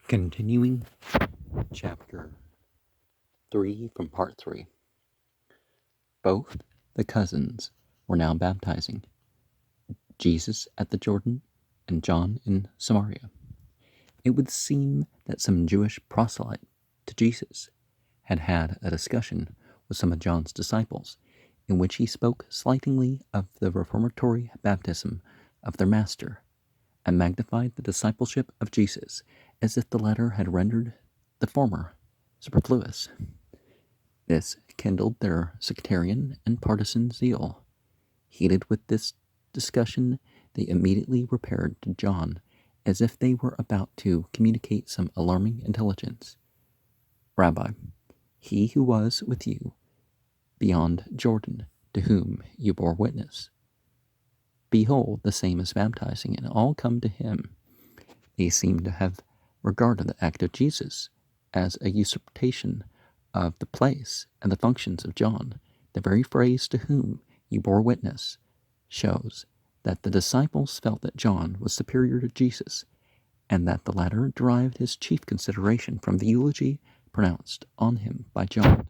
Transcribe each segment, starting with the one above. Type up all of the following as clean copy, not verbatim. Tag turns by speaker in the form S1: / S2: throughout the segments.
S1: Continuing chapter 3 from part 3. Both the cousins were now baptizing, Jesus at the Jordan and John in Samaria. It would seem that some Jewish proselyte to Jesus had had a discussion with some of John's disciples in which he spoke slightingly of the reformatory baptism of their master and magnified the discipleship of Jesus as if the latter had rendered the former superfluous. This kindled their sectarian and partisan zeal. Heated with this discussion, they immediately repaired to John as if they were about to communicate some alarming intelligence. Rabbi, he who was with you beyond Jordan, to whom you bore witness, behold, the same is baptizing, and all come to him. They seem to have regarded the act of Jesus as a usurpation of the place and the functions of John. The very phrase "to whom you bore witness" shows that the disciples felt that John was superior to Jesus, and that the latter derived his chief consideration from the eulogy pronounced on him by John.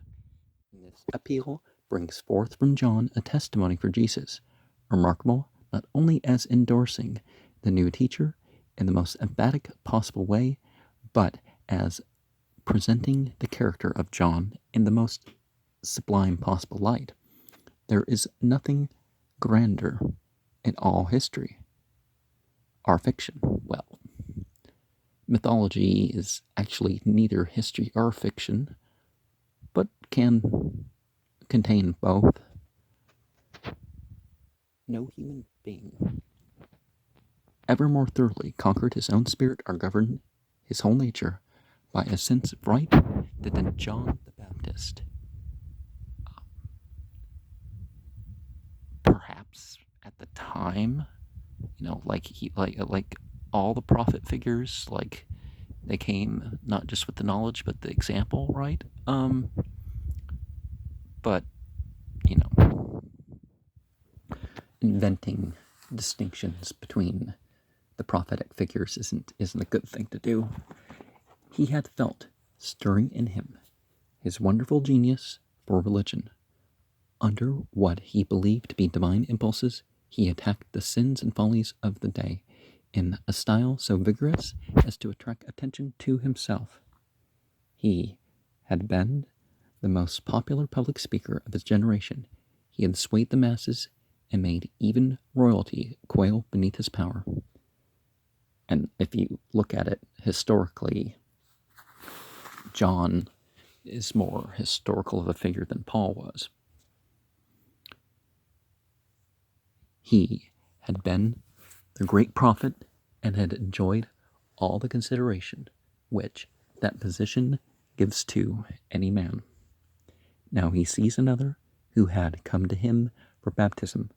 S1: This appeal brings forth from John a testimony for Jesus, remarkable not only as endorsing the new teacher in the most emphatic possible way, but as presenting the character of John in the most sublime possible light. There is nothing grander in all history. Our fiction, well, mythology is actually neither history or fiction, but can contain both. No human being ever more thoroughly conquered his own spirit or governed his whole nature by a sense of right than John the Baptist. Perhaps at the time, like all the prophet figures, like they came not just with the knowledge but the example, right? But inventing distinctions between the prophetic figures isn't a good thing to do. He had felt stirring in him his wonderful genius for religion. Under what he believed to be divine impulses, he attacked the sins and follies of the day in a style so vigorous as to attract attention to himself. He had been the most popular public speaker of his generation. He had swayed the masses and made even royalty quail beneath his power. And if you look at it historically, John is more historical of a figure than Paul was. He had been the great prophet and had enjoyed all the consideration which that position gives to any man. Now he sees another who had come to him for baptism,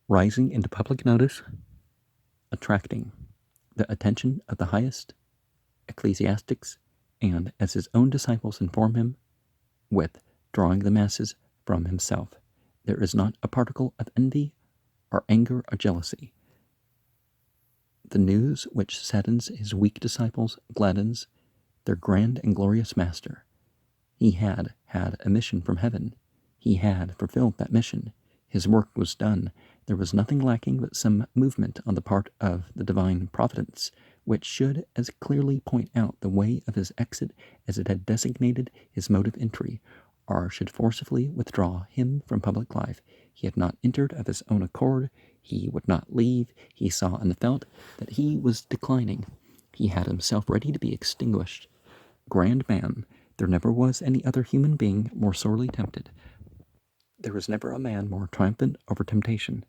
S1: rising into public notice, attracting the attention of the highest ecclesiastics, and, as his own disciples inform him, withdrawing the masses from himself. There is not a particle of envy or anger or jealousy. The news which saddens his weak disciples gladdens their grand and glorious master. He had had a mission from heaven. He had fulfilled that mission. His work was done. There was nothing lacking but some movement on the part of the divine providence, which should as clearly point out the way of his exit as it had designated his mode of entry, or should forcibly withdraw him from public life. He had not entered of his own accord. He would not leave. He saw and felt that he was declining. He had himself ready to be extinguished. Grand man, there never was any other human being more sorely tempted. There was never a man more triumphant over temptation.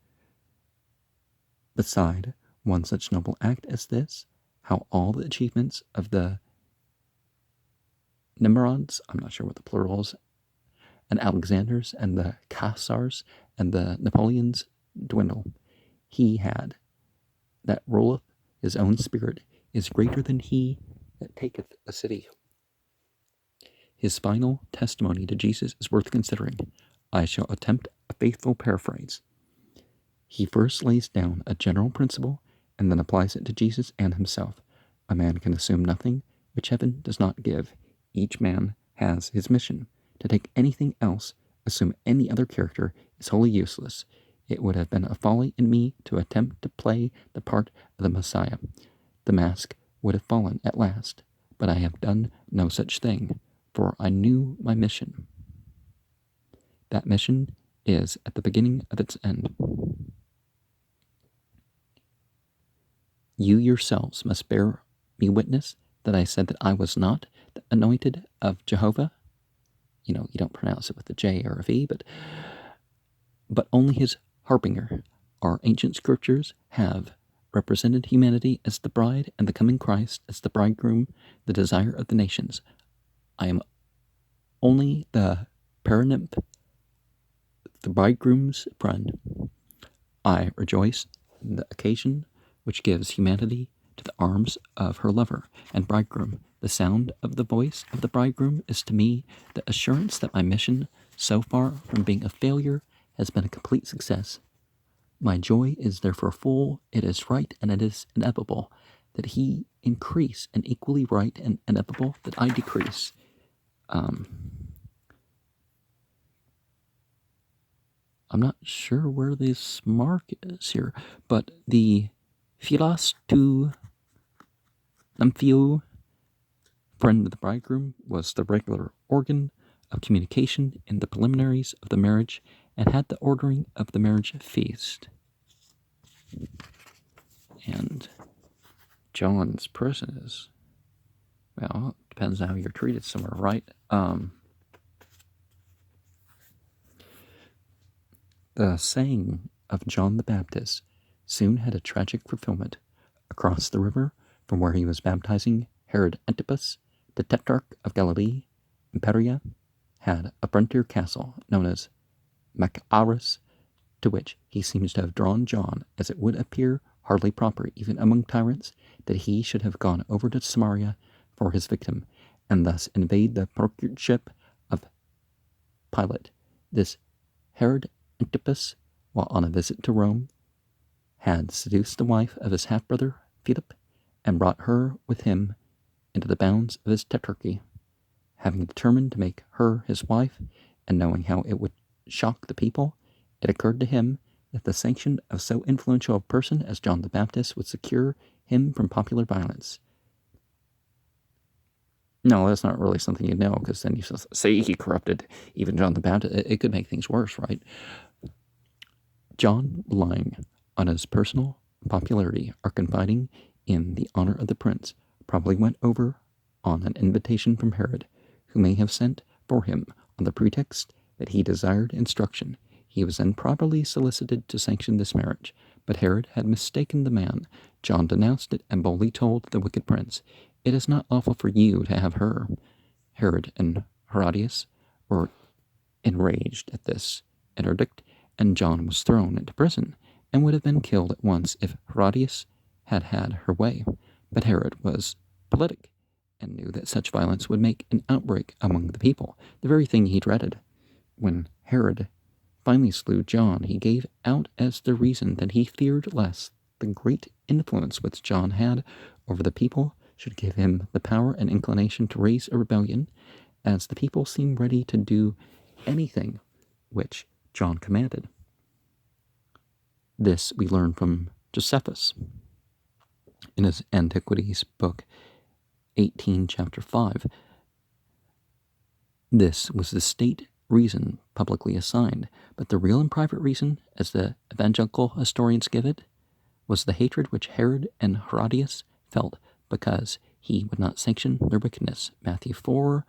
S1: Beside one such noble act as this, how all the achievements of the Nimrods, I'm not sure what the plural is, and Alexanders and the Caesars and the Napoleons dwindle. He had that ruleth his own spirit is greater than he that taketh a city. His final testimony to Jesus is worth considering. I shall attempt a faithful paraphrase. He first lays down a general principle and then applies it to Jesus and himself. A man can assume nothing which heaven does not give. Each man has his mission. To take anything else, assume any other character, is wholly useless. It would have been a folly in me to attempt to play the part of the Messiah. The mask would have fallen at last, but I have done no such thing, for I knew my mission. That mission is at the beginning of its end. You yourselves must bear me witness that I said that I was not the anointed of Jehovah. You don't pronounce it with a J or a V, but only his harbinger. Our ancient scriptures have represented humanity as the bride and the coming Christ as the bridegroom, the desire of the nations. I am only the paranymph, the bridegroom's friend. I rejoice in the occasion which gives humanity to the arms of her lover and bridegroom. The sound of the voice of the bridegroom is to me the assurance that my mission, so far from being a failure, has been a complete success. My joy is therefore full. It is right and it is inevitable that he increase, and equally right and inevitable that I decrease. I'm not sure where this mark is here, but the philos to amphio, friend of the bridegroom, was the regular organ of communication in the preliminaries of the marriage, and had the ordering of the marriage feast. And John's person is, well, it depends on how you're treated somewhere, right? The saying of John the Baptist soon had a tragic fulfillment. Across the river from where he was baptizing, Herod Antipas, the tetrarch of Galilee, Imperia, had a frontier castle known as Machaerus, to which he seems to have drawn John, as it would appear hardly proper even among tyrants that he should have gone over to Samaria for his victim, and thus invade the procuratorship of Pilate. This Herod Antipas, while on a visit to Rome, had seduced the wife of his half-brother Philip, and brought her with him into the bounds of his tetrarchy. Having determined to make her his wife, and knowing how it would shock the people, it occurred to him that the sanction of so influential a person as John the Baptist would secure him from popular violence. No, that's not really something you know, because then you say he corrupted even John the Baptist. It could make things worse, right? John, relying on his personal popularity or confiding in the honor of the prince, probably went over on an invitation from Herod, who may have sent for him on the pretext that he desired instruction. He was then properly solicited to sanction this marriage, but Herod had mistaken the man. John denounced it and boldly told the wicked prince, "It is not lawful for you to have her." Herod and Herodias were enraged at this interdict, and John was thrown into prison, and would have been killed at once if Herodias had had her way. But Herod was politic, and knew that such violence would make an outbreak among the people, the very thing he dreaded. When Herod finally slew John, he gave out as the reason that he feared lest the great influence which John had over the people should give him the power and inclination to raise a rebellion, as the people seemed ready to do anything which John commanded. This we learn from Josephus in his Antiquities book 18, chapter 5. This was the state reason publicly assigned, but the real and private reason, as the evangelical historians give it, was the hatred which Herod and Herodias felt because he would not sanction their wickedness. Matthew 4,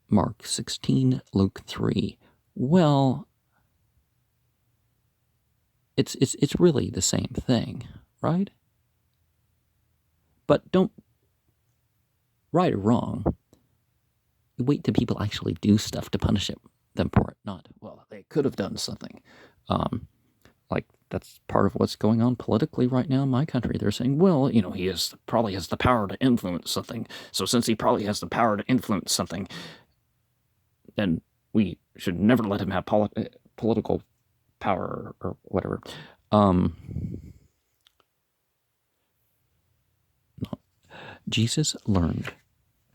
S1: Mark 16, Luke 3. Well, it's really the same thing, right? But don't, right or wrong, wait till people actually do stuff to punish them for it. Not, well, they could have done something. Like, that's part of what's going on politically right now in my country. They're saying, well, he probably has the power to influence something. So since he probably has the power to influence something, then we should never let him have political power or whatever. Jesus learned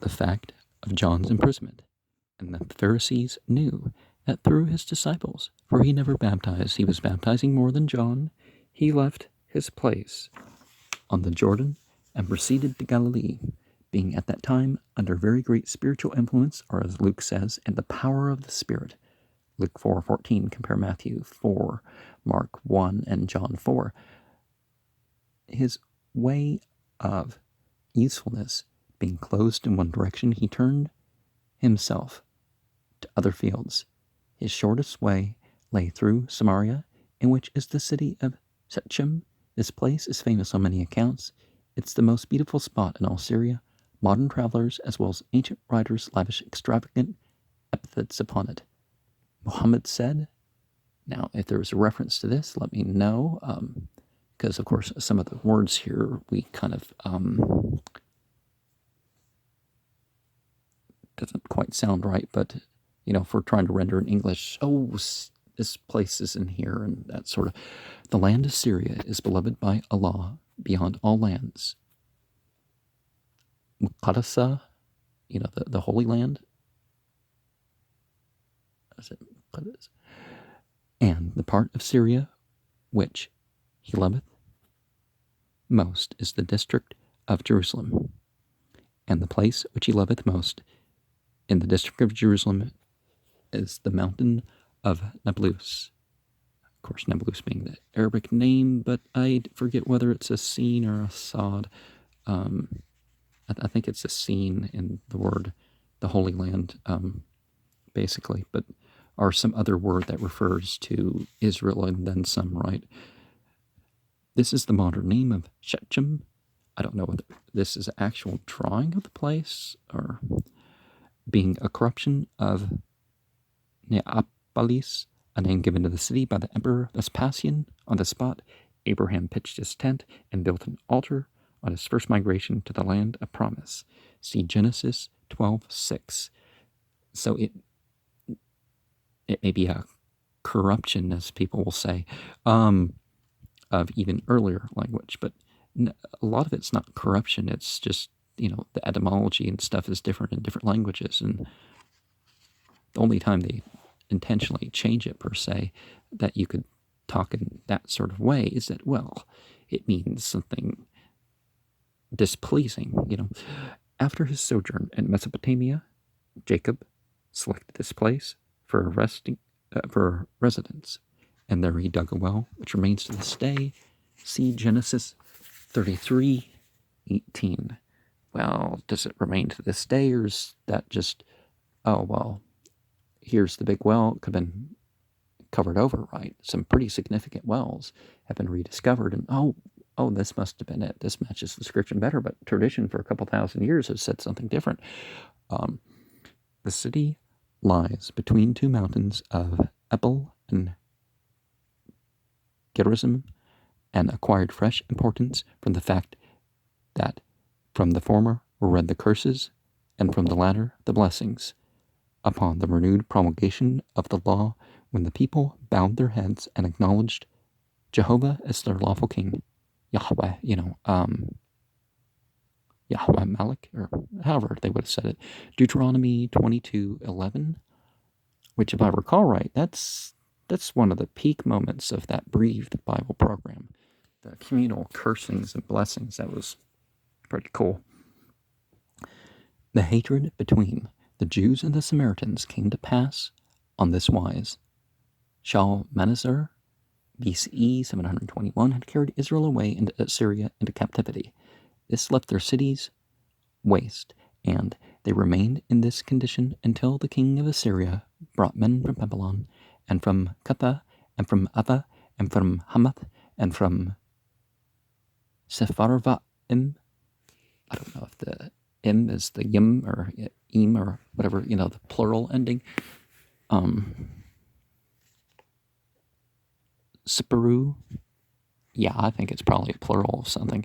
S1: the fact of John's imprisonment, and the Pharisees knew that through his disciples, for he never baptized, he was baptizing more than John, he left his place on the Jordan and proceeded to Galilee, being at that time under very great spiritual influence, or as Luke says, in the power of the Spirit. Luke 4:14, compare Matthew 4, Mark 1, and John 4. His way of usefulness being closed in one direction, he turned himself to other fields. His shortest way lay through Samaria, in which is the city of Shechem. This place is famous on many accounts. It's the most beautiful spot in all Syria. Modern travelers, as well as ancient writers, lavish extravagant epithets upon it. Muhammad said, now if there is a reference to this, let me know, because of course some of the words here we kind of doesn't quite sound right, but if we're trying to render in English, this place is in here, and that sort of. The land of Syria is beloved by Allah beyond all lands. Muqaddasa, the Holy Land. And the part of Syria which he loveth most is the district of Jerusalem. And the place which he loveth most in the district of Jerusalem is the mountain of Nablus. Of course, Nablus being the Arabic name, but I forget whether it's a sin or a sod. I think it's a sin in the word, the Holy Land, basically, but or some other word that refers to Israel and then some, right? This is the modern name of Shechem. I don't know whether this is an actual drawing of the place or being a corruption of Neapolis, a name given to the city by the Emperor Vespasian. On the spot, Abraham pitched his tent and built an altar on his first migration to the land of promise. See Genesis 12:6. So it may be a corruption, as people will say, of even earlier language, but a lot of it's not corruption. It's just, the etymology and stuff is different in different languages, and the only time they intentionally change it, per se, that you could talk in that sort of way is that, well, it means something displeasing, After his sojourn in Mesopotamia, Jacob selected this place for residence, and there he dug a well, which remains to this day. See Genesis 33:18. Well, does it remain to this day, or is that just, here's the big well, it could have been covered over, right? Some pretty significant wells have been rediscovered, and this must have been it. This matches the description better, but tradition for a couple thousand years has said something different. The city lies between two mountains of Ebal and Gerizim, and acquired fresh importance from the fact that from the former were read the curses, and from the latter the blessings, upon the renewed promulgation of the law, when the people bowed their heads and acknowledged Jehovah as their lawful king, Yahweh, Yahweh Malik, or however they would have said it. Deuteronomy 22:11, which, if I recall right, that's one of the peak moments of that Breathed Bible program. The communal cursings and blessings, that was pretty cool. The hatred between the Jews and the Samaritans came to pass on this wise. Shalmaneser, BCE 721, had carried Israel away into Assyria into captivity. This left their cities waste, and they remained in this condition until the king of Assyria brought men from Babylon, and from Cutha, and from Ava, and from Hamath, and from Sepharvaim. I don't know if the im is the yim or im or whatever, the plural ending. Siparu, yeah, I think it's probably a plural of something,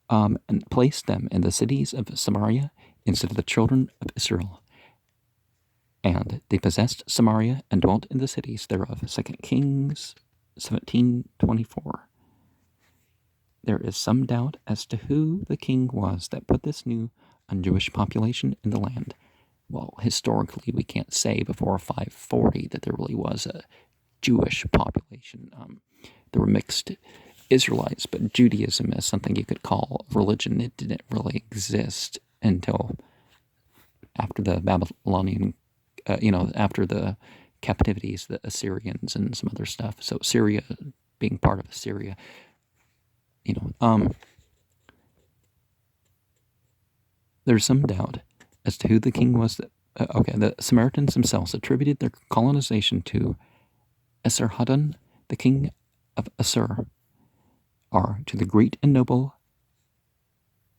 S1: and placed them in the cities of Samaria instead of the children of Israel. And they possessed Samaria and dwelt in the cities thereof. 2 Kings 17:24. there is some doubt as to who the king was that put this new un-Jewish population in the land. Well, historically, we can't say before 540 that there really was a Jewish population. There were mixed Israelites, but Judaism as something you could call religion, it didn't really exist until after the Babylonian, after the captivities, the Assyrians and some other stuff. So Syria being part of Assyria, there's some doubt as to who the king was. The Samaritans themselves attributed their colonization to Esarhaddon, the king of Assur, or to the great and noble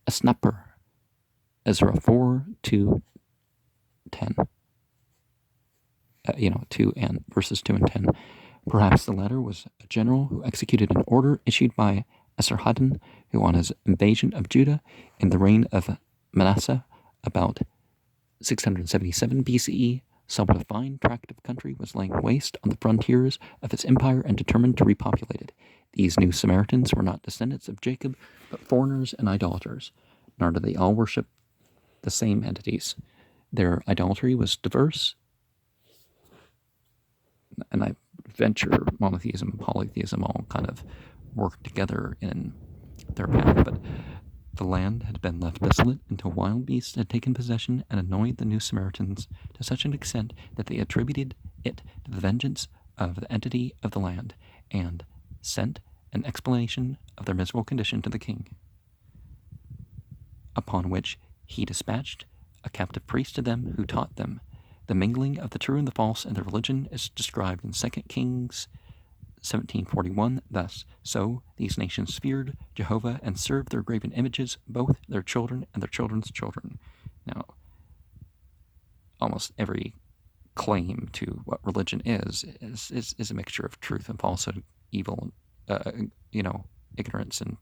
S1: Asnapper. Ezra 4:2-10. 2 and verses 2 and 10. Perhaps the latter was a general who executed an order issued by Esarhaddon, who on his invasion of Judah in the reign of Manasseh about 677 BCE, saw what a fine tract of country was laying waste on the frontiers of his empire and determined to repopulate it. These new Samaritans were not descendants of Jacob, but foreigners and idolaters, nor did they all worship the same entities. Their idolatry was diverse, and I venture monotheism and polytheism all kind of work together in their path, but the land had been left desolate until wild beasts had taken possession and annoyed the new Samaritans to such an extent that they attributed it to the vengeance of the entity of the land, and sent an explanation of their miserable condition to the king, upon which he dispatched a captive priest to them who taught them. The mingling of the true and the false in their religion is described in 2 Kings 17:41 thus: So these nations feared Jehovah and served their graven images, both their children and their children's children. Now, almost every claim to what religion is a mixture of truth and falsehood, evil, ignorance and